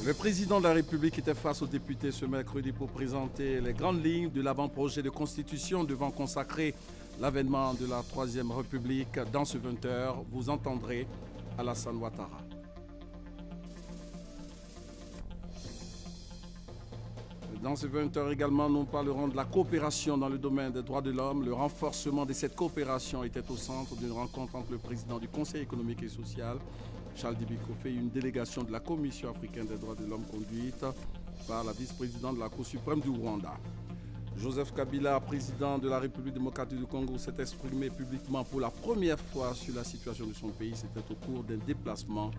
Le président de la République était face aux députés ce mercredi pour présenter les grandes lignes de l'avant-projet de constitution devant consacrer l'avènement de la Troisième République. Dans ce 20h, vous entendrez Alassane Ouattara. Dans ce 20h également, nous parlerons de la coopération dans le domaine des droits de l'homme. Le renforcement de cette coopération était au centre d'une rencontre entre le président du Conseil économique et social, Charles Dibikoffé, et une délégation de la Commission africaine des droits de l'homme conduite par la vice-présidente de la Cour suprême du Rwanda. Joseph Kabila, président de la République démocratique du Congo, s'est exprimé publiquement pour la première fois sur la situation de son pays. C'était au cours d'un déplacement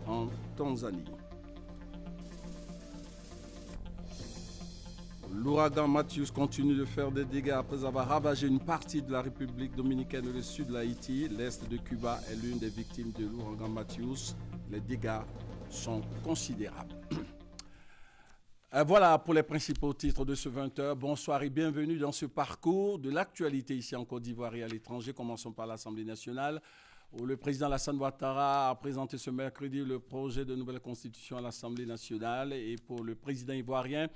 en Tanzanie. L'ouragan Matthews continue de faire des dégâts après avoir ravagé une partie de la République dominicaine et le sud de l'Haïti. L'est de Cuba est l'une des victimes de l'ouragan Matthews. Les dégâts sont considérables. Voilà pour les principaux titres de ce 20h. Bonsoir et bienvenue dans ce parcours de l'actualité ici en Côte d'Ivoire et à l'étranger. Commençons par l'Assemblée nationale, où le président Alassane Ouattara a présenté ce mercredi le projet de nouvelle constitution à l'Assemblée nationale. Et pour le président ivoirien,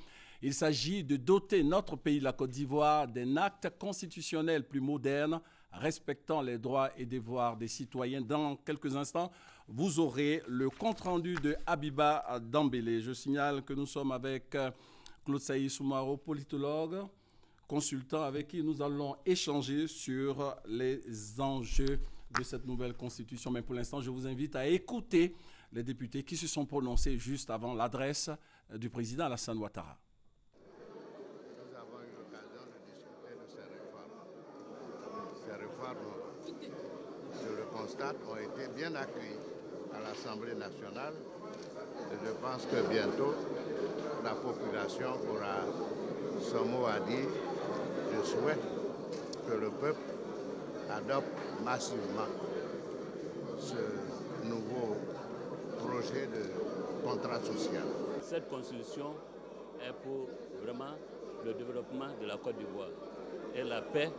il s'agit de doter notre pays, la Côte d'Ivoire, d'un acte constitutionnel plus moderne, respectant les droits et devoirs des citoyens. Dans quelques instants, vous aurez le compte-rendu de Habiba Dambélé. Je signale que nous sommes avec Claude Saïd Soumaro, politologue, consultant, avec qui nous allons échanger sur les enjeux de cette nouvelle constitution. Mais pour l'instant, je vous invite à écouter les députés qui se sont prononcés juste avant l'adresse du président Alassane Ouattara. Nous avons eu l'occasion de discuter de ces réformes. Ces réformes, je le constate, ont été bien accueillies à l'Assemblée nationale. Et je pense que bientôt, la population aura son mot à dire. Je souhaite que le peuple adopte massivement ce nouveau projet de contrat social. Cette constitution est pour vraiment le développement de la Côte d'Ivoire et la paix,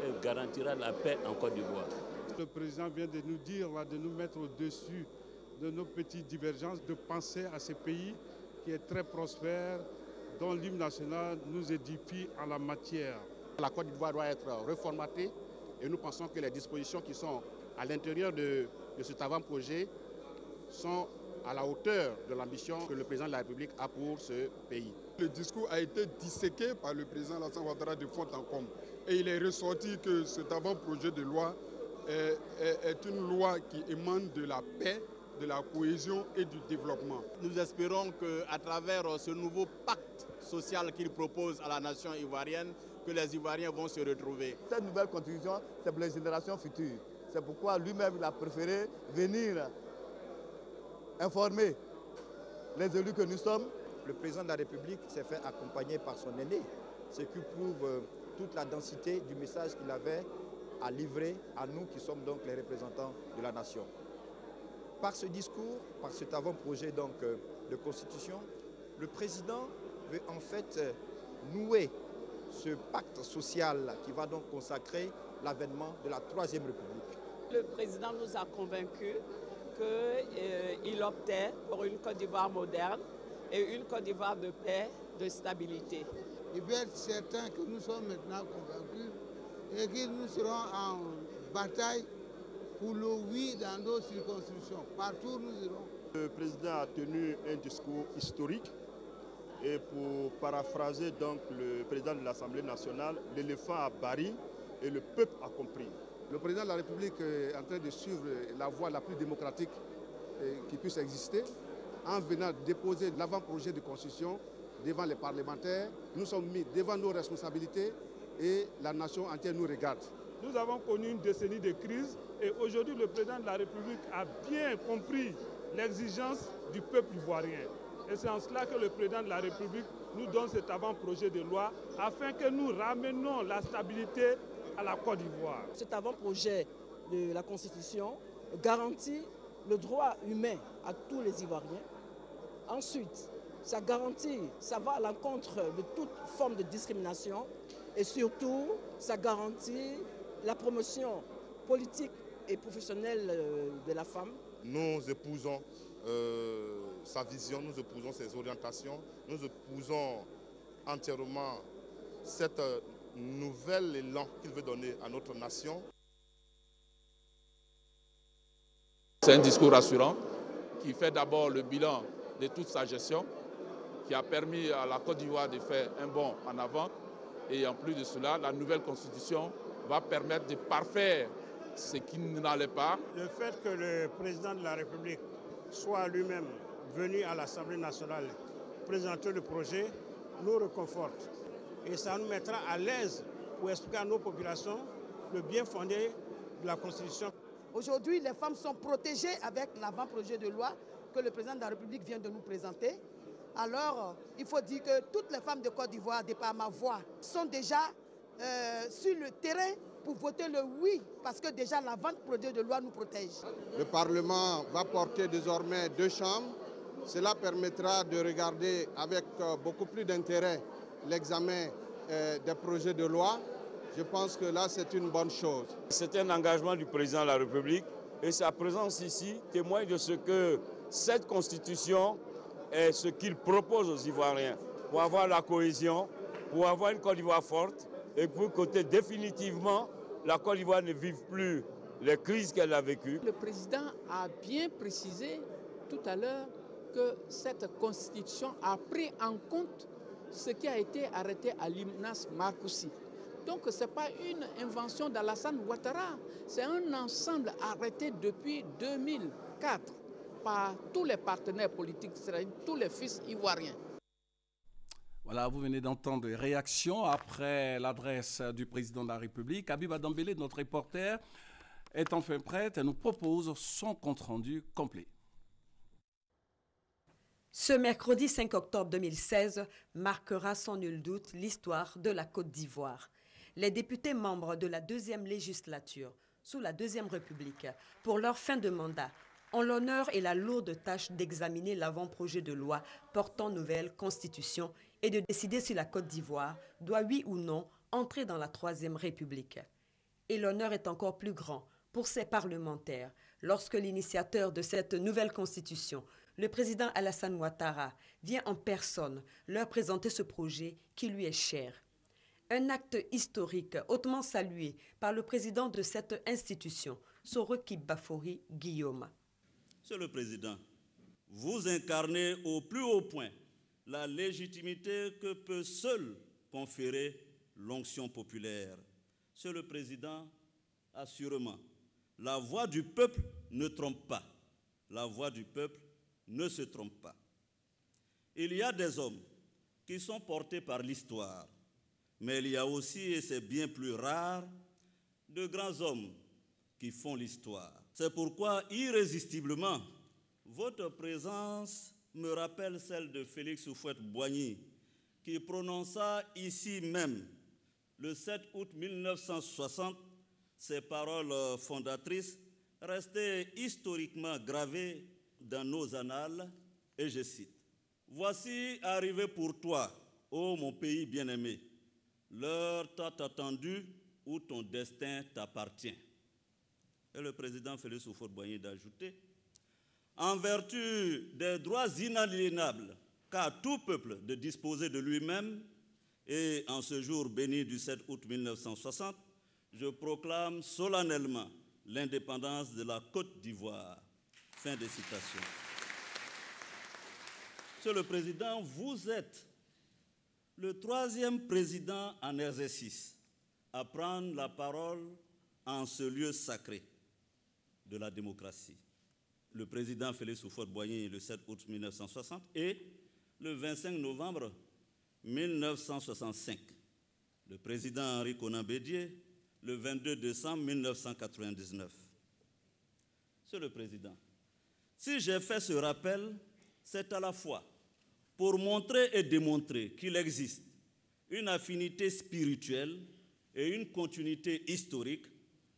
elle garantira la paix en Côte d'Ivoire. Le président vient de nous dire, de nous mettre au-dessus de nos petites divergences, de penser à ce pays qui est très prospère, dont l'hymne national nous édifie en la matière. La Côte d'Ivoire doit être reformatée et nous pensons que les dispositions qui sont à l'intérieur de cet avant-projet sont à la hauteur de l'ambition que le président de la République a pour ce pays. Le discours a été disséqué par le président Alassane Ouattara de fond en comble. Et il est ressorti que cet avant-projet de loi est une loi qui émane de la paix, de la cohésion et du développement. Nous espérons qu'à travers ce nouveau pacte social qu'il propose à la nation ivoirienne, que les Ivoiriens vont se retrouver. Cette nouvelle constitution, c'est pour les générations futures. C'est pourquoi lui-même il a préféré venir informer les élus que nous sommes. Le président de la République s'est fait accompagner par son aîné, ce qui prouve toute la densité du message qu'il avait à livrer à nous qui sommes donc les représentants de la nation. Par ce discours, par cet avant-projet de constitution, le président veut en fait nouer ce pacte social qui va donc consacrer l'avènement de la Troisième République. Le président nous a convaincus qu'il optait pour une Côte d'Ivoire moderne et une Côte d'Ivoire de paix, de stabilité. Il peut être certain que nous sommes maintenant convaincus et que nous serons en bataille pour le oui dans nos circonscriptions. Partout où nous irons. Le président a tenu un discours historique et pour paraphraser donc le président de l'Assemblée nationale, l'éléphant a bari et le peuple a compris. Le président de la République est en train de suivre la voie la plus démocratique qui puisse exister en venant déposer l'avant-projet de constitution devant les parlementaires. Nous sommes mis devant nos responsabilités et la nation entière nous regarde. Nous avons connu une décennie de crise et aujourd'hui le président de la République a bien compris l'exigence du peuple ivoirien. Et c'est en cela que le président de la République nous donne cet avant-projet de loi afin que nous ramenions la stabilité à la Côte d'Ivoire. Cet avant-projet de la Constitution garantit le droit humain à tous les Ivoiriens. Ensuite, ça garantit, ça va à l'encontre de toute forme de discrimination et surtout, ça garantit la promotion politique et professionnelle de la femme. Nous épousons sa vision, nous épousons ses orientations, nous épousons entièrement cette nouvel élan qu'il veut donner à notre nation. C'est un discours rassurant qui fait d'abord le bilan de toute sa gestion, qui a permis à la Côte d'Ivoire de faire un bond en avant. Et en plus de cela, la nouvelle constitution va permettre de parfaire ce qui n'allait pas. Le fait que le président de la République soit lui-même venu à l'Assemblée nationale présenter le projet nous réconforte. Et ça nous mettra à l'aise pour expliquer à nos populations le bien fondé de la Constitution. Aujourd'hui, les femmes sont protégées avec l'avant-projet de loi que le président de la République vient de nous présenter. Alors, il faut dire que toutes les femmes de Côte d'Ivoire, de par ma voix, sont déjà sur le terrain pour voter le oui, parce que déjà l'avant-projet de loi nous protège. Le Parlement va porter désormais 2 chambres. Cela permettra de regarder avec beaucoup plus d'intérêt l'examen des projets de loi. Je pense que là, c'est une bonne chose. C'est un engagement du président de la République et sa présence ici témoigne de ce que cette constitution est ce qu'il propose aux Ivoiriens pour avoir la cohésion, pour avoir une Côte d'Ivoire forte et pour que définitivement la Côte d'Ivoire ne vive plus les crises qu'elle a vécues. Le président a bien précisé tout à l'heure que cette constitution a pris en compte ce qui a été arrêté à l'Hymnas Marcoussi. Donc ce n'est pas une invention d'Alassane Ouattara, c'est un ensemble arrêté depuis 2004 par tous les partenaires politiques, c'est-à-dire tous les fils ivoiriens. Voilà, vous venez d'entendre des réactions après l'adresse du président de la République. Habiba Dambélé, notre reporter, est enfin prête et nous propose son compte-rendu complet. Ce mercredi 5 octobre 2016 marquera sans nul doute l'histoire de la Côte d'Ivoire. Les députés membres de la 2e législature, sous la 2e République, pour leur fin de mandat, ont l'honneur et la lourde tâche d'examiner l'avant-projet de loi portant nouvelle constitution et de décider si la Côte d'Ivoire doit, oui ou non, entrer dans la 3e République. Et l'honneur est encore plus grand pour ces parlementaires lorsque l'initiateur de cette nouvelle constitution, le président Alassane Ouattara, vient en personne leur présenter ce projet qui lui est cher. Un acte historique hautement salué par le président de cette institution, Soroki Bafori Guillaume. Monsieur le Président, vous incarnez au plus haut point la légitimité que peut seule conférer l'onction populaire. Monsieur le Président, assurément, la voix du peuple ne trompe pas. La voix du peuple ne se trompe pas. Il y a des hommes qui sont portés par l'histoire, mais il y a aussi, et c'est bien plus rare, de grands hommes qui font l'histoire. C'est pourquoi, irrésistiblement, votre présence me rappelle celle de Félix Houphouët-Boigny, qui prononça ici même, le 7 août 1960, ces paroles fondatrices restées historiquement gravées dans nos annales, et je cite: « Voici arrivé pour toi, ô mon pays bien-aimé, l'heure tant attendue où ton destin t'appartient. » Et le président Félix Houphouët-Boigny d'ajouter: « En vertu des droits inaliénables qu'a tout peuple de disposer de lui-même, et en ce jour béni du 7 août 1960, je proclame solennellement l'indépendance de la Côte d'Ivoire. » Fin de citation. Monsieur le Président, vous êtes le 3e président en exercice à prendre la parole en ce lieu sacré de la démocratie. Le président Félix Houphouët-Boigny le 7 août 1960 et le 25 novembre 1965. Le président Henri Konan Bédié le 22 décembre 1999. Monsieur le Président, si j'ai fait ce rappel, c'est à la fois pour montrer et démontrer qu'il existe une affinité spirituelle et une continuité historique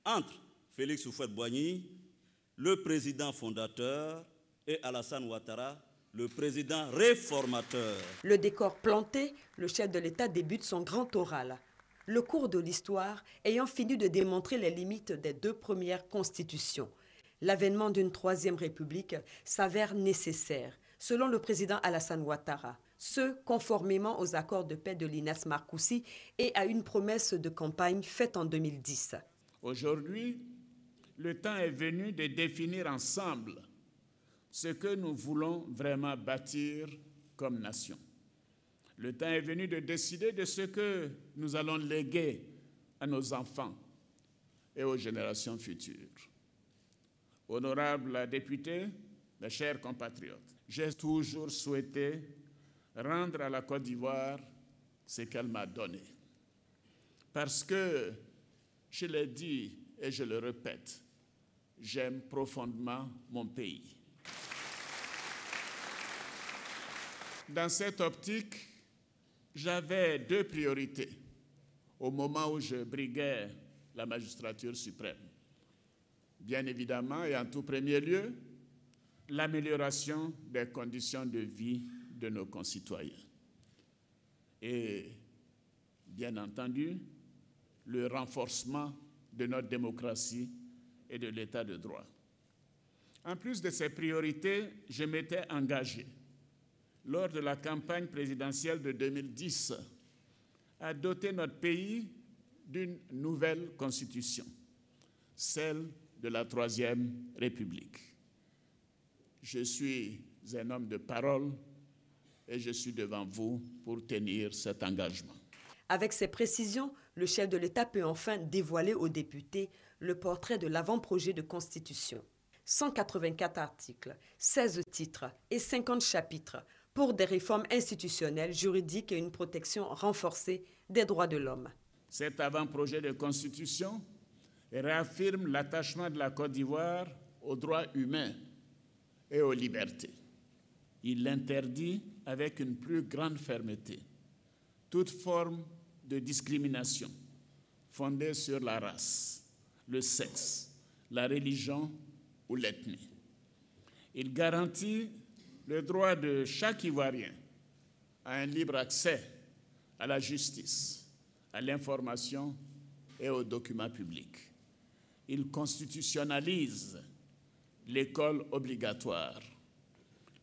entre Félix Houphouët-Boigny, le président fondateur, et Alassane Ouattara, le président réformateur. Le décor planté, le chef de l'État débute son grand oral. Le cours de l'histoire ayant fini de démontrer les limites des 2 premières constitutions. L'avènement d'une troisième république s'avère nécessaire, selon le président Alassane Ouattara, ce conformément aux accords de paix de Linas Markoussi et à une promesse de campagne faite en 2010. Aujourd'hui, le temps est venu de définir ensemble ce que nous voulons vraiment bâtir comme nation. Le temps est venu de décider de ce que nous allons léguer à nos enfants et aux générations futures. Honorable député, mes chers compatriotes, j'ai toujours souhaité rendre à la Côte d'Ivoire ce qu'elle m'a donné. Parce que, je l'ai dit et je le répète, j'aime profondément mon pays. Dans cette optique, j'avais deux priorités au moment où je briguais la magistrature suprême. Bien évidemment, et en tout premier lieu, l'amélioration des conditions de vie de nos concitoyens. Et, bien entendu, le renforcement de notre démocratie et de l'état de droit. En plus de ces priorités, je m'étais engagé, lors de la campagne présidentielle de 2010, à doter notre pays d'une nouvelle constitution, celle de la Troisième République. Je suis un homme de parole et je suis devant vous pour tenir cet engagement. Avec ces précisions, le chef de l'État peut enfin dévoiler aux députés le portrait de l'avant-projet de constitution. 184 articles, 16 titres et 50 chapitres pour des réformes institutionnelles, juridiques et une protection renforcée des droits de l'homme. Cet avant-projet de constitution réaffirme l'attachement de la Côte d'Ivoire aux droits humains et aux libertés. Il interdit avec une plus grande fermeté toute forme de discrimination fondée sur la race, le sexe, la religion ou l'ethnie. Il garantit le droit de chaque Ivoirien à un libre accès à la justice, à l'information et aux documents publics. Il constitutionnalise l'école obligatoire,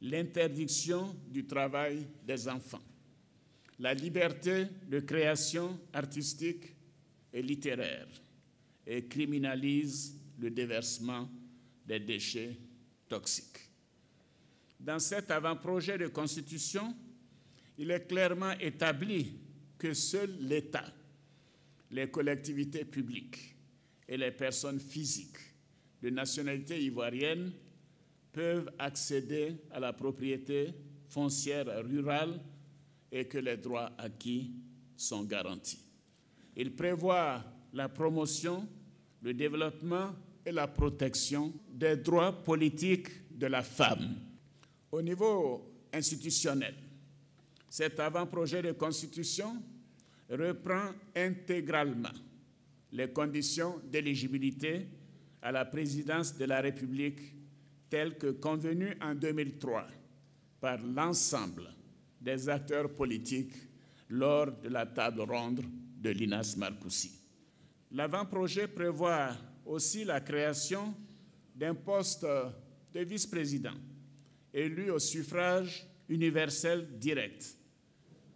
l'interdiction du travail des enfants, la liberté de création artistique et littéraire et criminalise le déversement des déchets toxiques. Dans cet avant-projet de constitution, il est clairement établi que seul l'État, les collectivités publiques et les personnes physiques de nationalité ivoirienne peuvent accéder à la propriété foncière rurale et que les droits acquis sont garantis. Il prévoit la promotion, le développement et la protection des droits politiques de la femme. Au niveau institutionnel, cet avant-projet de constitution reprend intégralement les conditions d'éligibilité à la présidence de la République telles que convenues en 2003 par l'ensemble des acteurs politiques lors de la table ronde de Linas Markoussi. L'avant-projet prévoit aussi la création d'un poste de vice-président élu au suffrage universel direct,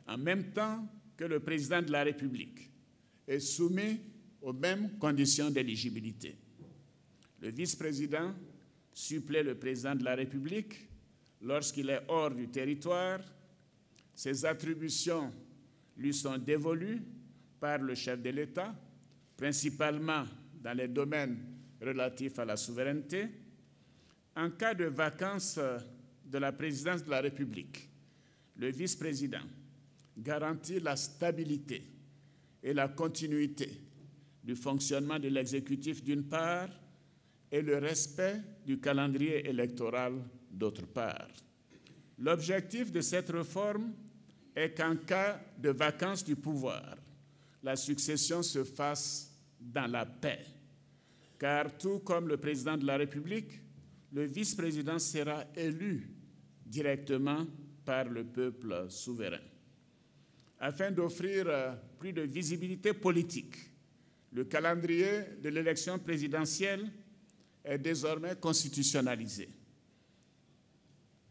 en même temps que le président de la République, et soumis aux mêmes conditions d'éligibilité. Le vice-président supplée le président de la République lorsqu'il est hors du territoire. Ses attributions lui sont dévolues par le chef de l'État, principalement dans les domaines relatifs à la souveraineté. En cas de vacance de la présidence de la République, le vice-président garantit la stabilité et la continuité du fonctionnement de l'exécutif d'une part et le respect du calendrier électoral d'autre part. L'objectif de cette réforme est qu'en cas de vacance du pouvoir, la succession se fasse dans la paix, car tout comme le président de la République, le vice-président sera élu directement par le peuple souverain. Afin d'offrir plus de visibilité politique, le calendrier de l'élection présidentielle est désormais constitutionnalisé.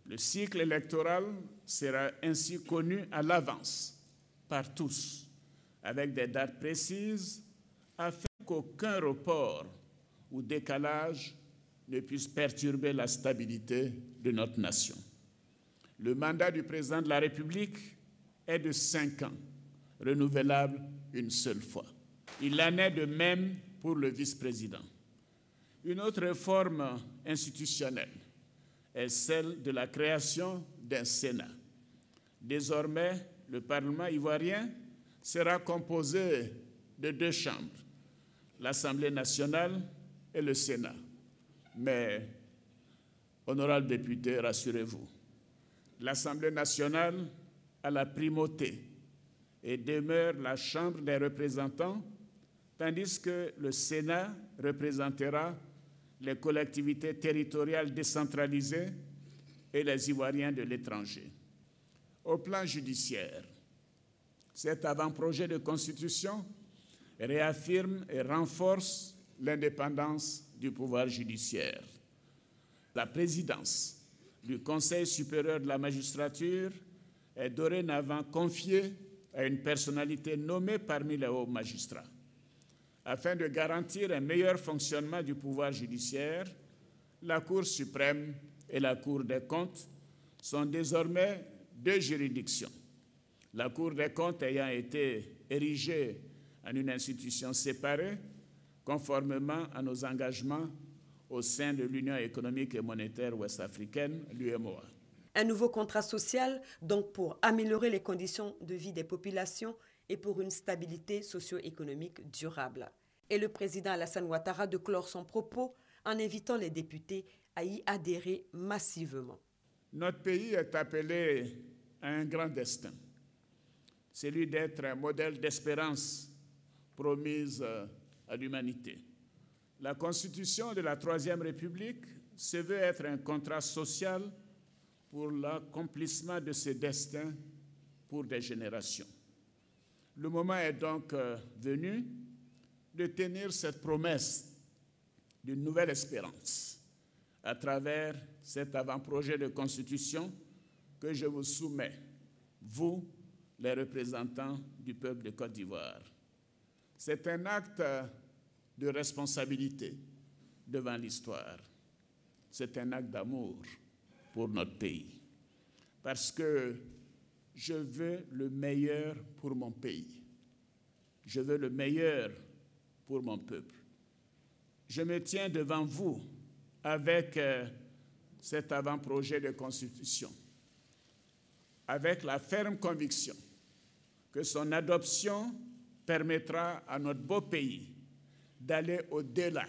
Le cycle électoral sera ainsi connu à l'avance par tous, avec des dates précises, afin qu'aucun report ou décalage ne puisse perturber la stabilité de notre nation. Le mandat du président de la République est de 5 ans, renouvelable une seule fois. Il en est de même pour le vice-président. Une autre réforme institutionnelle est celle de la création d'un Sénat. Désormais, le Parlement ivoirien sera composé de 2 chambres, l'Assemblée nationale et le Sénat. Mais, honorables députés, rassurez-vous, l'Assemblée nationale a la primauté et demeure la Chambre des représentants, tandis que le Sénat représentera les collectivités territoriales décentralisées et les Ivoiriens de l'étranger. Au plan judiciaire, cet avant-projet de constitution réaffirme et renforce l'indépendance du pouvoir judiciaire. La présidence du Conseil supérieur de la magistrature est dorénavant confiée à une personnalité nommée parmi les hauts magistrats. Afin de garantir un meilleur fonctionnement du pouvoir judiciaire, la Cour suprême et la Cour des comptes sont désormais 2 juridictions. La Cour des comptes ayant été érigée en une institution séparée, conformément à nos engagements au sein de l'Union économique et monétaire ouest-africaine, l'UEMOA. Un nouveau contrat social, donc pour améliorer les conditions de vie des populations et pour une stabilité socio-économique durable. Et le président Alassane Ouattara de clore son propos en invitant les députés à y adhérer massivement. Notre pays est appelé à un grand destin, celui d'être un modèle d'espérance promise à l'humanité. La Constitution de la Troisième République se veut être un contrat social pour l'accomplissement de ce destin pour des générations. Le moment est donc venu de tenir cette promesse d'une nouvelle espérance à travers cet avant-projet de constitution que je vous soumets, vous, les représentants du peuple de Côte d'Ivoire. C'est un acte de responsabilité devant l'histoire. C'est un acte d'amour pour notre pays. Parce que je veux le meilleur pour mon pays. Je veux le meilleur pour mon peuple. Je me tiens devant vous avec cet avant-projet de constitution, avec la ferme conviction que son adoption permettra à notre beau pays d'aller au-delà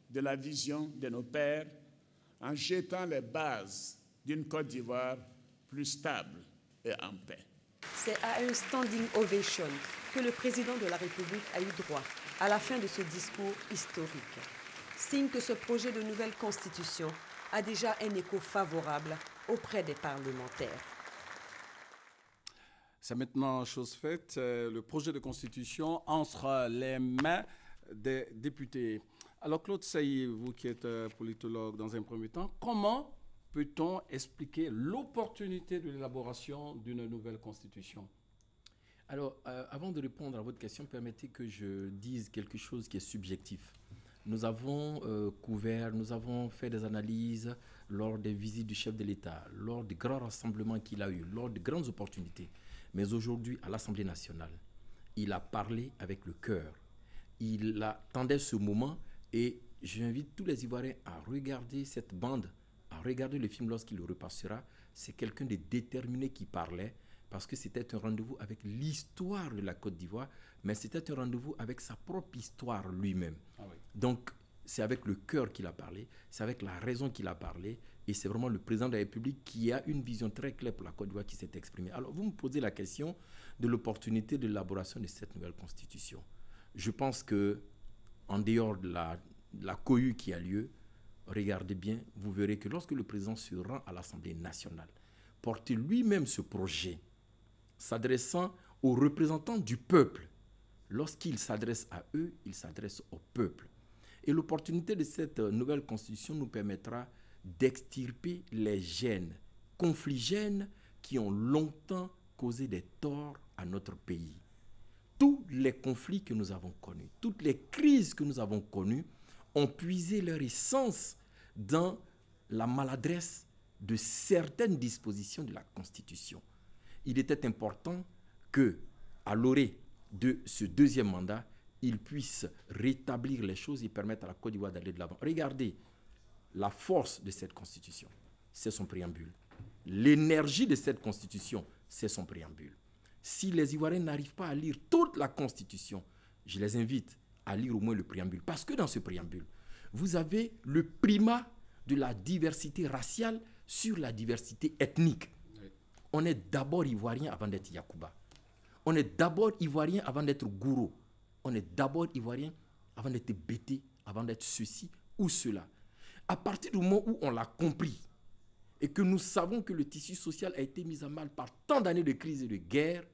de la vision de nos pères en jetant les bases d'une Côte d'Ivoire plus stable et en paix. C'est à un standing ovation que le président de la République a eu droit à la fin de ce discours historique. Signe que ce projet de nouvelle constitution a déjà un écho favorable auprès des parlementaires. C'est maintenant chose faite. Le projet de constitution entre les mains des députés. Alors Claude Sailly, vous qui êtes politologue dans un premier temps, comment peut-on expliquer l'opportunité de l'élaboration d'une nouvelle constitution? Alors, avant de répondre à votre question, permettez que je dise quelque chose qui est subjectif. Nous avons nous avons fait des analyses lors des visites du chef de l'État, lors des grands rassemblements qu'il a eus, lors de grandes opportunités. Mais aujourd'hui, à l'Assemblée nationale, il a parlé avec le cœur. Il attendait ce moment et j'invite tous les Ivoiriens à regarder cette bande, à regarder le film lorsqu'il le repassera. C'est quelqu'un de déterminé qui parlait parce que c'était un rendez-vous avec l'histoire de la Côte d'Ivoire, mais c'était un rendez-vous avec sa propre histoire lui-même. Ah oui. Donc, c'est avec le cœur qu'il a parlé, c'est avec la raison qu'il a parlé, et c'est vraiment le président de la République qui a une vision très claire pour la Côte d'Ivoire qui s'est exprimé. Alors, vous me posez la question de l'opportunité de l'élaboration de cette nouvelle constitution. Je pense que, en dehors de la cohue qui a lieu, regardez bien, vous verrez que lorsque le président se rend à l'Assemblée nationale, porter lui-même ce projet, s'adressant aux représentants du peuple, lorsqu'il s'adresse à eux, il s'adresse au peuple. Et l'opportunité de cette nouvelle constitution nous permettra d'extirper les gènes, conflits gènes qui ont longtemps causé des torts à notre pays. Tous les conflits que nous avons connus, toutes les crises que nous avons connues ont puisé leur essence dans la maladresse de certaines dispositions de la Constitution. Il était important que, à l'orée de ce deuxième mandat, il puisse rétablir les choses et permettre à la Côte d'Ivoire d'aller de l'avant. Regardez, la force de cette Constitution, c'est son préambule. L'énergie de cette Constitution, c'est son préambule. Si les Ivoiriens n'arrivent pas à lire toute la Constitution, je les invite à lire au moins le préambule. Parce que dans ce préambule, vous avez le primat de la diversité raciale sur la diversité ethnique. Oui. On est d'abord Ivoirien avant d'être Yacouba. On est d'abord Ivoirien avant d'être Gouro. On est d'abord Ivoirien avant d'être Bété, avant d'être ceci ou cela. À partir du moment où on l'a compris et que nous savons que le tissu social a été mis à mal par tant d'années de crise et de guerre,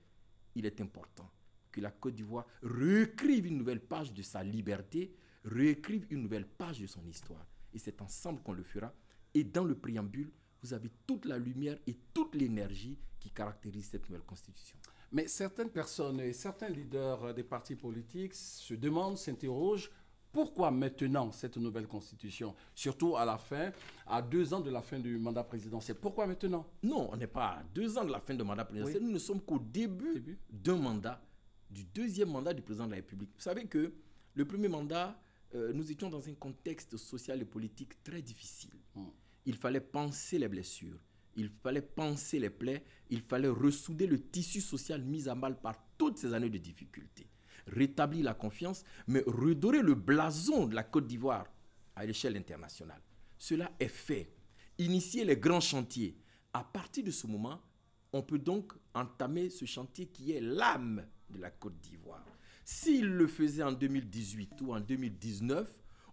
il est important que la Côte d'Ivoire réécrive une nouvelle page de sa liberté, réécrive une nouvelle page de son histoire. Et c'est ensemble qu'on le fera. Et dans le préambule, vous avez toute la lumière et toute l'énergie qui caractérise cette nouvelle constitution. Mais certaines personnes et certains leaders des partis politiques se demandent, s'interrogent, pourquoi maintenant cette nouvelle constitution? Surtout à la fin, à 2 ans de la fin du mandat présidentiel. Pourquoi maintenant? Non, on n'est pas à 2 ans de la fin du mandat présidentiel. Oui. Nous ne sommes qu'au début d'un mandat, du deuxième mandat du président de la République. Vous savez que le premier mandat, nous étions dans un contexte social et politique très difficile. Il fallait penser les blessures, il fallait penser les plaies, il fallait ressouder le tissu social mis à mal par toutes ces années de difficultés. Rétablir la confiance, mais redorer le blason de la Côte d'Ivoire à l'échelle internationale. Cela est fait. Initier les grands chantiers. À partir de ce moment, on peut donc entamer ce chantier qui est l'âme de la Côte d'Ivoire. S'il le faisait en 2018 ou en 2019,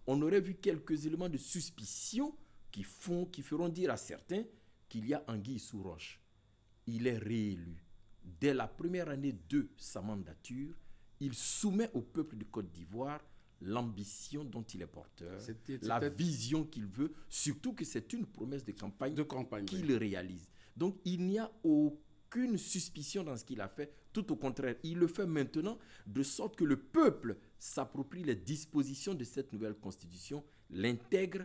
on aurait vu quelques éléments de suspicion qui feront dire à certains qu'il y a anguille sous roche. Il est réélu. Dès la première année de sa mandature, il soumet au peuple de Côte d'Ivoire l'ambition dont il est porteur, la vision qu'il veut, surtout que c'est une promesse de campagne qu'il réalise. Donc il n'y a aucune suspicion dans ce qu'il a fait, tout au contraire, il le fait maintenant de sorte que le peuple s'approprie les dispositions de cette nouvelle constitution, l'intègre,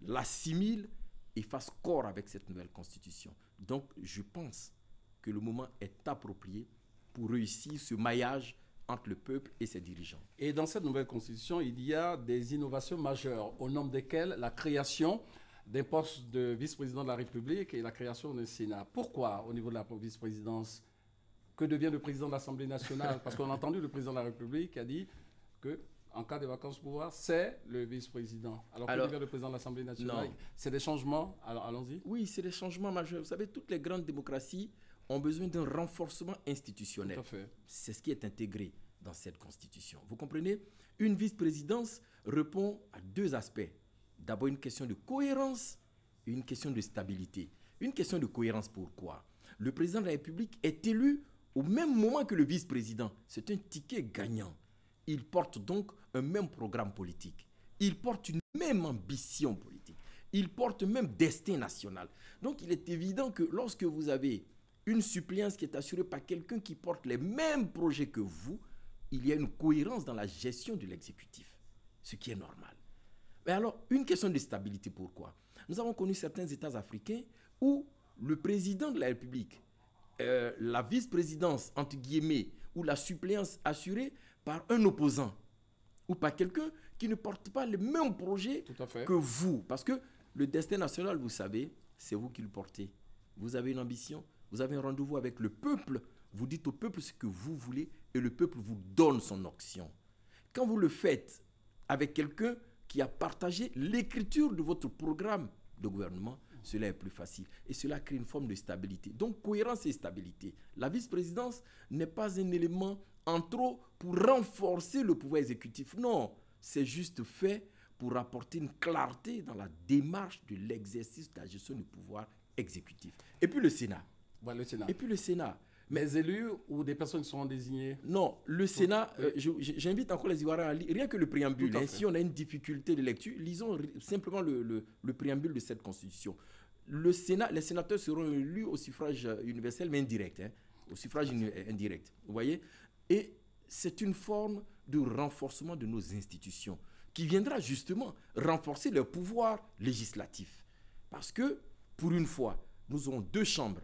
l'assimile et fasse corps avec cette nouvelle constitution. Donc je pense que le moment est approprié pour réussir ce maillage entre le peuple et ses dirigeants. Et dans cette nouvelle constitution, il y a des innovations majeures, au nombre desquelles la création d'un poste de vice-président de la République et la création d'un Sénat. Pourquoi, au niveau de la vice-présidence, que devient le président de l'Assemblée nationale? Parce qu'on a entendu le président de la République qui a dit que en cas de vacances de pouvoir, c'est le vice-président. Alors, que devient le président de l'Assemblée nationale? C'est des changements? Alors, allons-y. Oui, c'est des changements majeurs. Vous savez, toutes les grandes démocraties ont besoin d'un renforcement institutionnel. Tout à fait. C'est ce qui est intégré dans cette constitution. Vous comprenez? Une vice-présidence répond à 2 aspects. D'abord, une question de cohérence et une question de stabilité. Une question de cohérence, pourquoi? Le président de la République est élu au même moment que le vice-président. C'est un ticket gagnant. Il porte donc un même programme politique. Il porte une même ambition politique. Il porte un même destin national. Donc, il est évident que lorsque vous avez une suppléance qui est assurée par quelqu'un qui porte les mêmes projets que vous, il y a une cohérence dans la gestion de l'exécutif, ce qui est normal. Mais alors, une question de stabilité, pourquoi? Nous avons connu certains États africains où le président de la République, la vice-présidence, entre guillemets, ou la suppléance assurée par un opposant, ou par quelqu'un qui ne porte pas les mêmes projets que vous. Parce que le destin national, vous savez, c'est vous qui le portez. Vous avez une ambition, vous avez un rendez-vous avec le peuple, vous dites au peuple ce que vous voulez et le peuple vous donne son onction. Quand vous le faites avec quelqu'un qui a partagé l'écriture de votre programme de gouvernement, cela est plus facile et cela crée une forme de stabilité. Donc cohérence et stabilité. La vice-présidence n'est pas un élément en trop pour renforcer le pouvoir exécutif. Non, c'est juste fait pour apporter une clarté dans la démarche de l'exercice de la gestion du pouvoir exécutif. Et puis le Sénat. Ouais, le Sénat. Et puis le Sénat. Mais des élus ou des personnes qui seront désignées? Non, le Sénat, j'invite encore les Ivoiriens à lire rien que le préambule. Si on a une difficulté de lecture, lisons simplement le préambule de cette constitution. Le Sénat, les sénateurs seront élus au suffrage universel, mais indirect. Au suffrage indirect. Vous voyez? Et c'est une forme de renforcement de nos institutions qui viendra justement renforcer leur pouvoir législatif. Parce que, pour une fois, nous aurons 2 chambres.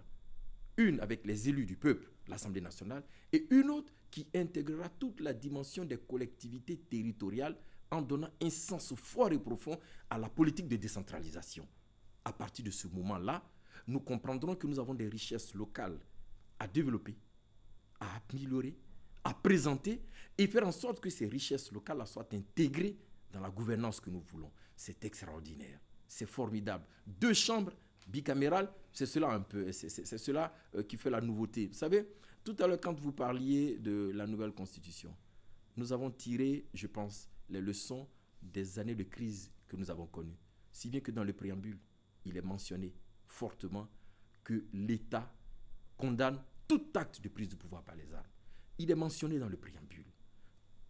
Une avec les élus du peuple, l'Assemblée nationale, et une autre qui intégrera toute la dimension des collectivités territoriales en donnant un sens fort et profond à la politique de décentralisation. À partir de ce moment-là, nous comprendrons que nous avons des richesses locales à développer, à améliorer, à présenter et faire en sorte que ces richesses locales soient intégrées dans la gouvernance que nous voulons. C'est extraordinaire, c'est formidable. 2 chambres bicamérales, c'est cela un peu, c'est cela qui fait la nouveauté. Vous savez, tout à l'heure quand vous parliez de la nouvelle constitution, nous avons tiré, je pense, les leçons des années de crise que nous avons connues. Si bien que dans le préambule, il est mentionné fortement que l'État condamne tout acte de prise de pouvoir par les armes. Il est mentionné dans le préambule.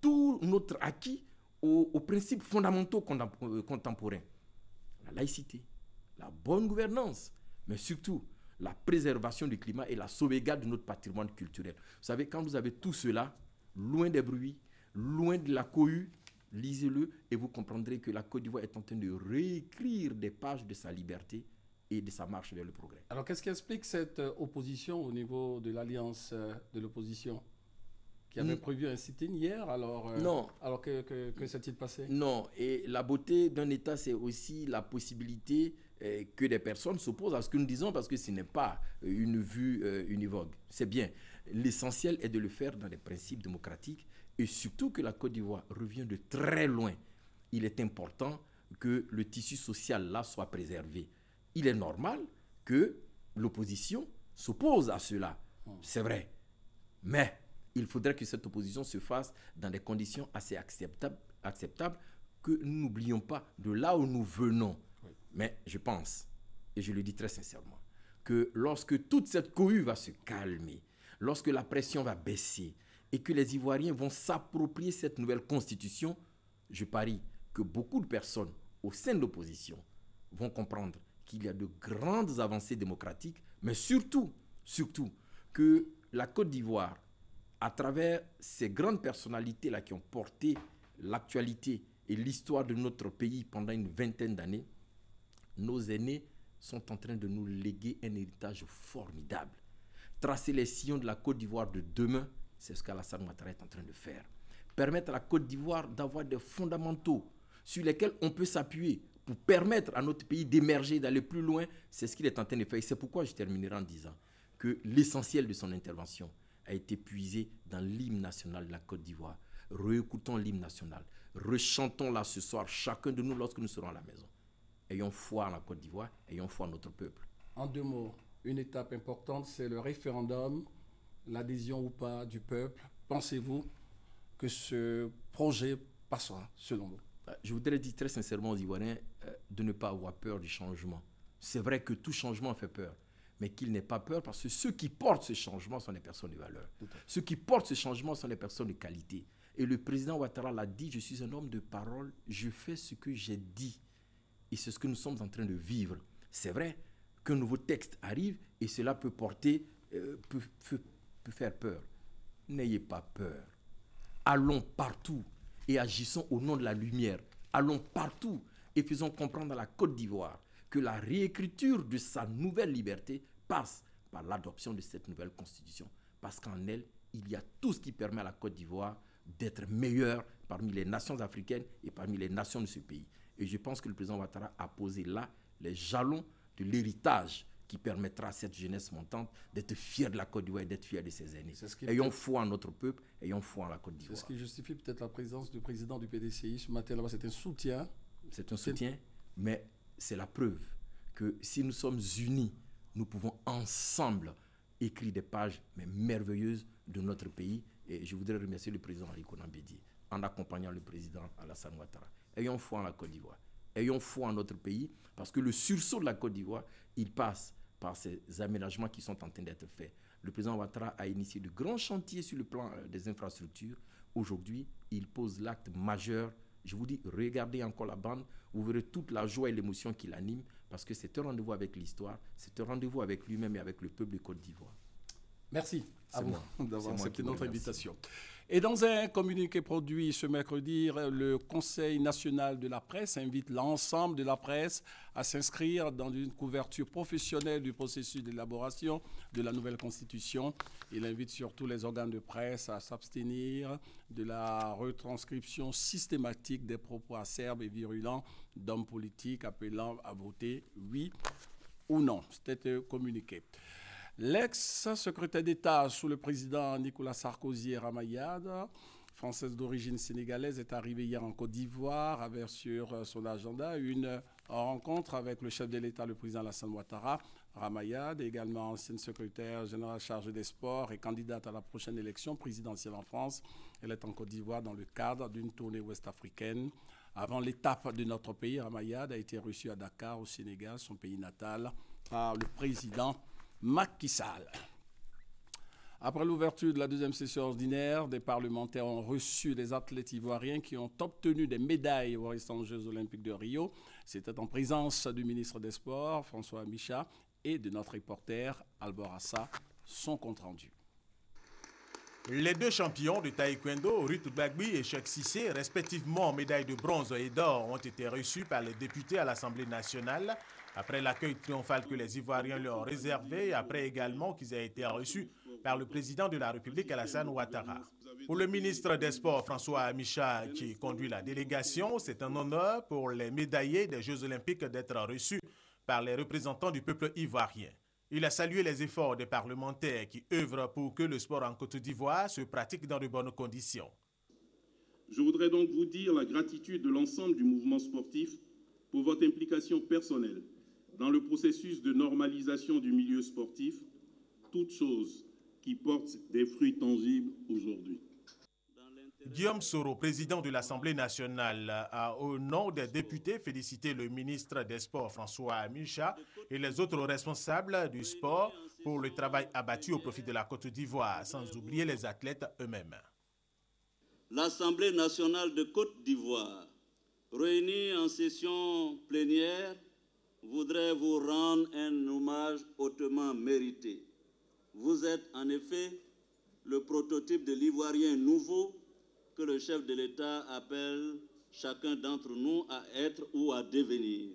Tout notre acquis aux principes fondamentaux contemporains, la laïcité, la bonne gouvernance, mais surtout la préservation du climat et la sauvegarde de notre patrimoine culturel. Vous savez, quand vous avez tout cela, loin des bruits, loin de la cohue, lisez-le et vous comprendrez que la Côte d'Ivoire est en train de réécrire des pages de sa liberté et de sa marche vers le progrès. Alors, qu'est-ce qui explique cette opposition au niveau de l'alliance de l'opposition qui avait prévu un sit-in hier? Non. Alors que s'est-il passé? Non. Et la beauté d'un État, c'est aussi la possibilité que des personnes s'opposent à ce que nous disons parce que ce n'est pas une vue univoque. C'est bien. L'essentiel est de le faire dans les principes démocratiques et surtout que la Côte d'Ivoire revient de très loin. Il est important que le tissu social là soit préservé. Il est normal que l'opposition s'oppose à cela. C'est vrai. Mais il faudrait que cette opposition se fasse dans des conditions assez acceptables que nous n'oublions pas de là où nous venons. Oui. Mais je pense, et je le dis très sincèrement, que lorsque toute cette cohue va se calmer, lorsque la pression va baisser et que les Ivoiriens vont s'approprier cette nouvelle constitution, je parie que beaucoup de personnes au sein de l'opposition vont comprendre qu'il y a de grandes avancées démocratiques, mais surtout que la Côte d'Ivoire, à travers ces grandes personnalités-là qui ont porté l'actualité et l'histoire de notre pays pendant une vingtaine d'années, nos aînés sont en train de nous léguer un héritage formidable. Tracer les sillons de la Côte d'Ivoire de demain, c'est ce qu'Alassane Ouattara est en train de faire. Permettre à la Côte d'Ivoire d'avoir des fondamentaux sur lesquels on peut s'appuyer pour permettre à notre pays d'émerger, d'aller plus loin, c'est ce qu'il est en train de faire. Et c'est pourquoi je terminerai en disant que l'essentiel de son intervention a été puisé dans l'hymne national de la Côte d'Ivoire. Réécoutons l'hymne national. Rechantons-la ce soir, chacun de nous, lorsque nous serons à la maison. Ayons foi en la Côte d'Ivoire, ayons foi en notre peuple. En 2 mots, une étape importante, c'est le référendum, l'adhésion ou pas du peuple. Pensez-vous que ce projet passera, selon vous? Je voudrais dire très sincèrement aux Ivoiriens de ne pas avoir peur du changement. C'est vrai que tout changement fait peur, mais qu'il n'ait pas peur parce que ceux qui portent ce changement sont les personnes de valeur. Ceux qui portent ce changement sont les personnes de qualité. Et le président Ouattara l'a dit, je suis un homme de parole, je fais ce que j'ai dit. Et c'est ce que nous sommes en train de vivre. C'est vrai qu'un nouveau texte arrive et cela peut porter, peut faire peur. N'ayez pas peur. Allons partout et agissons au nom de la lumière. Allons partout et faisons comprendre à la Côte d'Ivoire que la réécriture de sa nouvelle liberté passe par l'adoption de cette nouvelle constitution. Parce qu'en elle, il y a tout ce qui permet à la Côte d'Ivoire d'être meilleure parmi les nations africaines et parmi les nations de ce pays. Et je pense que le président Ouattara a posé là les jalons de l'héritage qui permettra à cette jeunesse montante d'être fière de la Côte d'Ivoire et d'être fière de ses aînés. Ayons foi en notre peuple, ayons foi en la Côte d'Ivoire. C'est ce qui justifie peut-être la présence du président du PDCI ce matin là-bas. C'est un soutien. C'est un soutien, mais c'est la preuve que si nous sommes unis, nous pouvons ensemble écrire des pages mais merveilleuses de notre pays. Et je voudrais remercier le président Henri Konan Bédié en accompagnant le président Alassane Ouattara. Ayons foi en la Côte d'Ivoire. Ayons foi en notre pays parce que le sursaut de la Côte d'Ivoire, il passe par ces aménagements qui sont en train d'être faits. Le président Ouattara a initié de grands chantiers sur le plan des infrastructures. Aujourd'hui, il pose l'acte majeur. Je vous dis, regardez encore la bande, vous verrez toute la joie et l'émotion qui l'anime, parce que c'est un rendez-vous avec l'histoire, c'est un rendez-vous avec lui-même et avec le peuple de Côte d'Ivoire. Merci à vous d'avoir accepté notre invitation. Merci. Et dans un communiqué produit ce mercredi, le Conseil national de la presse invite l'ensemble de la presse à s'inscrire dans une couverture professionnelle du processus d'élaboration de la nouvelle Constitution. Il invite surtout les organes de presse à s'abstenir de la retranscription systématique des propos acerbes et virulents d'hommes politiques appelant à voter oui ou non. C'était communiqué. L'ex-secrétaire d'État sous le président Nicolas Sarkozy et Ramayad, française d'origine sénégalaise, est arrivée hier en Côte d'Ivoire avec sur son agenda une rencontre avec le chef de l'État, le président Alassane Ouattara. Ramayad, également ancienne secrétaire générale chargée des sports et candidate à la prochaine élection présidentielle en France. Elle est en Côte d'Ivoire dans le cadre d'une tournée ouest-africaine. Avant l'étape de notre pays, Ramayad a été reçu à Dakar, au Sénégal, son pays natal, par le président Macky Sall. Après l'ouverture de la deuxième session ordinaire, des parlementaires ont reçu les athlètes ivoiriens qui ont obtenu des médailles aux récents Jeux olympiques de Rio. C'était en présence du ministre des Sports, François Micha, et de notre reporter, Albor Assa. Son compte-rendu. Les deux champions de taekwondo, Ruth Gbagbi et Cheikh Cissé, respectivement médailles de bronze et d'or, ont été reçus par les députés à l'Assemblée nationale après l'accueil triomphal que les Ivoiriens leur ont réservé et après également qu'ils aient été reçus par le président de la République, Alassane Ouattara. Pour le ministre des Sports, François Micha, qui conduit la délégation, c'est un honneur pour les médaillés des Jeux olympiques d'être reçus par les représentants du peuple ivoirien. Il a salué les efforts des parlementaires qui œuvrent pour que le sport en Côte d'Ivoire se pratique dans de bonnes conditions. Je voudrais donc vous dire la gratitude de l'ensemble du mouvement sportif pour votre implication personnelle dans le processus de normalisation du milieu sportif, toute chose qui porte des fruits tangibles aujourd'hui. Guillaume Soro, président de l'Assemblée nationale, a au nom des députés félicité le ministre des Sports François Micha et les autres responsables du sport pour le travail abattu au profit de la Côte d'Ivoire, sans oublier les athlètes eux-mêmes. L'Assemblée nationale de Côte d'Ivoire, réunie en session plénière, voudrait vous rendre un hommage hautement mérité. Vous êtes en effet le prototype de l'Ivoirien nouveau que le chef de l'État appelle chacun d'entre nous à être ou à devenir.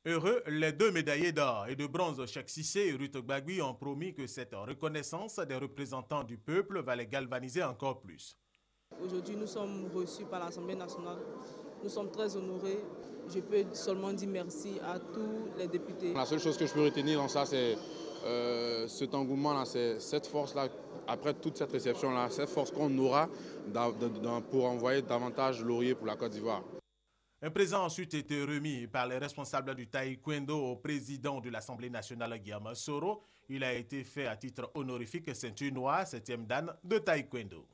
Heureux, les deux médaillés d'or et de bronze, Cheikh Cissé et Ruth Gbagbi, ont promis que cette reconnaissance des représentants du peuple va les galvaniser encore plus. Aujourd'hui, nous sommes reçus par l'Assemblée nationale. Nous sommes très honorés. Je peux seulement dire merci à tous les députés. La seule chose que je peux retenir dans ça, c'est cet engouement-là, c'est cette force-là, après toute cette réception-là, cette force qu'on aura pour envoyer davantage de lauriers pour la Côte d'Ivoire. Un présent a ensuite été remis par les responsables du taekwondo au président de l'Assemblée nationale, Guillaume Soro. Il a été fait à titre honorifique ceinture noire, 7e dan de taekwondo.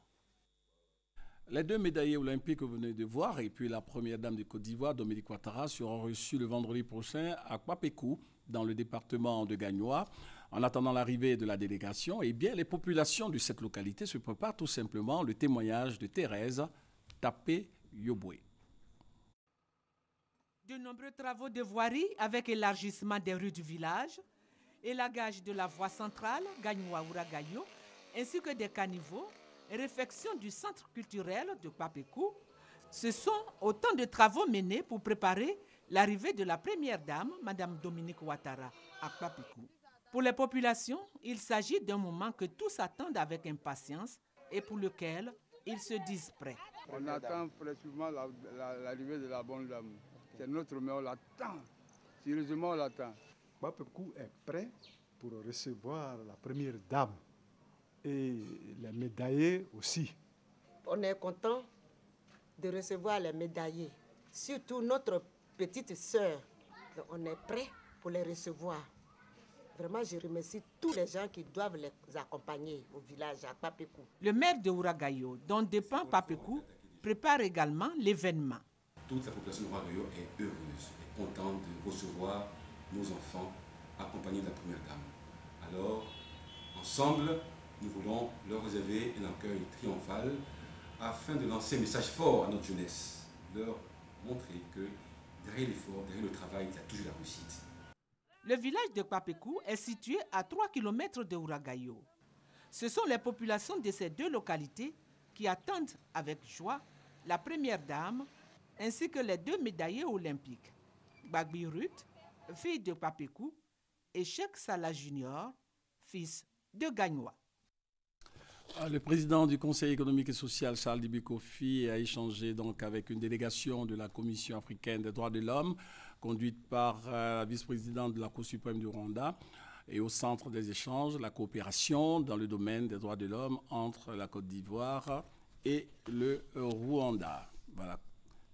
Les deux médaillés olympiques que vous venez de voir et puis la première dame de Côte d'Ivoire, Dominique Ouattara, seront reçus le vendredi prochain à Kwapékou, dans le département de Gagnoa. En attendant l'arrivée de la délégation, eh bien, les populations de cette localité se préparent tout simplement le témoignage de Thérèse Tapé-Yoboué. De nombreux travaux de voirie avec élargissement des rues du village, élagage de la voie centrale Gagnoa-Ouragayo, ainsi que des caniveaux, réfection du centre culturel de Kwapékou. Ce sont autant de travaux menés pour préparer l'arrivée de la première dame, Mme Dominique Ouattara, à Kwapékou. Pour les populations, il s'agit d'un moment que tous attendent avec impatience et pour lequel ils se disent prêts. On attend précisément l'arrivée de la bonne dame. C'est notre mais on l'attend. Sérieusement, on l'attend. Kwapékou est prêt pour recevoir la première dame et les médaillés aussi. On est content de recevoir les médaillés, surtout notre petite sœur. On est prêt pour les recevoir. Vraiment, je remercie tous les gens qui doivent les accompagner au village à Kwapékou. Le maire de Ouragayo, dont dépend Kwapékou, prépare également l'événement. Toute la population de Ouragayo est heureuse et contente de recevoir nos enfants accompagnés de la première dame. Alors, Ensemble, nous voulons leur réserver un accueil triomphal afin de lancer un message fort à notre jeunesse, leur montrer que derrière l'effort, derrière le travail, il y a toujours la réussite. Le village de Papekou est situé à 3 km de Ouragayo. Ce sont les populations de ces deux localités qui attendent avec joie la première dame ainsi que les deux médaillés olympiques, Gbagbi Ruth, fille de Papekou, et Cheikh Salah Junior, fils de Gagnoua. Le président du Conseil économique et social, Charles Dibi Kofi, a échangé donc avec une délégation de la Commission africaine des droits de l'homme, conduite par la vice-présidente de la Cour suprême du Rwanda, et au centre des échanges, la coopération dans le domaine des droits de l'homme entre la Côte d'Ivoire et le Rwanda. Voilà.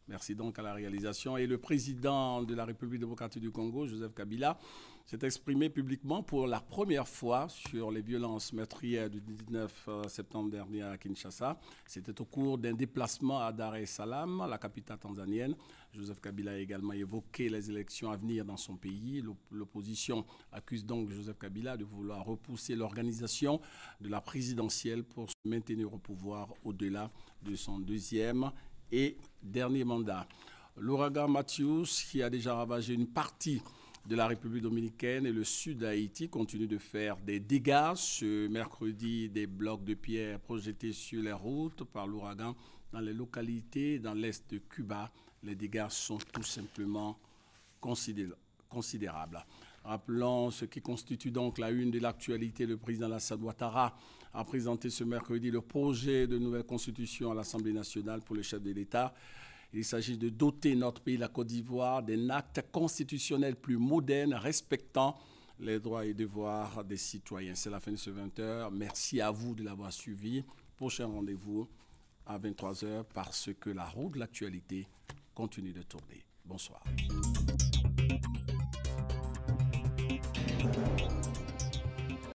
Merci donc à la réalisation. Et le président de la République démocratique du Congo, Joseph Kabila, s'est exprimé publiquement pour la première fois sur les violences meurtrières du 19 septembre dernier à Kinshasa. C'était au cours d'un déplacement à Dar es Salaam, la capitale tanzanienne. Joseph Kabila a également évoqué les élections à venir dans son pays. L'opposition accuse donc Joseph Kabila de vouloir repousser l'organisation de la présidentielle pour se maintenir au pouvoir au-delà de son deuxième et dernier mandat. L'ouragan Matthews, qui a déjà ravagé une partie de la République dominicaine et le sud d'Haïti, continue de faire des dégâts. Ce mercredi, des blocs de pierre projetés sur les routes par l'ouragan dans les localités dans l'est de Cuba. Les dégâts sont tout simplement considérables. Rappelons ce qui constitue donc la une de l'actualité. Le président Alassane Ouattara a présenté ce mercredi le projet de nouvelle constitution à l'Assemblée nationale pour le chef de l'État. Il s'agit de doter notre pays, la Côte d'Ivoire, d'un acte constitutionnel plus moderne, respectant les droits et devoirs des citoyens. C'est la fin de ce 20h. Merci à vous de l'avoir suivi. Prochain rendez-vous à 23h parce que la roue de l'actualité continue de tourner. Bonsoir.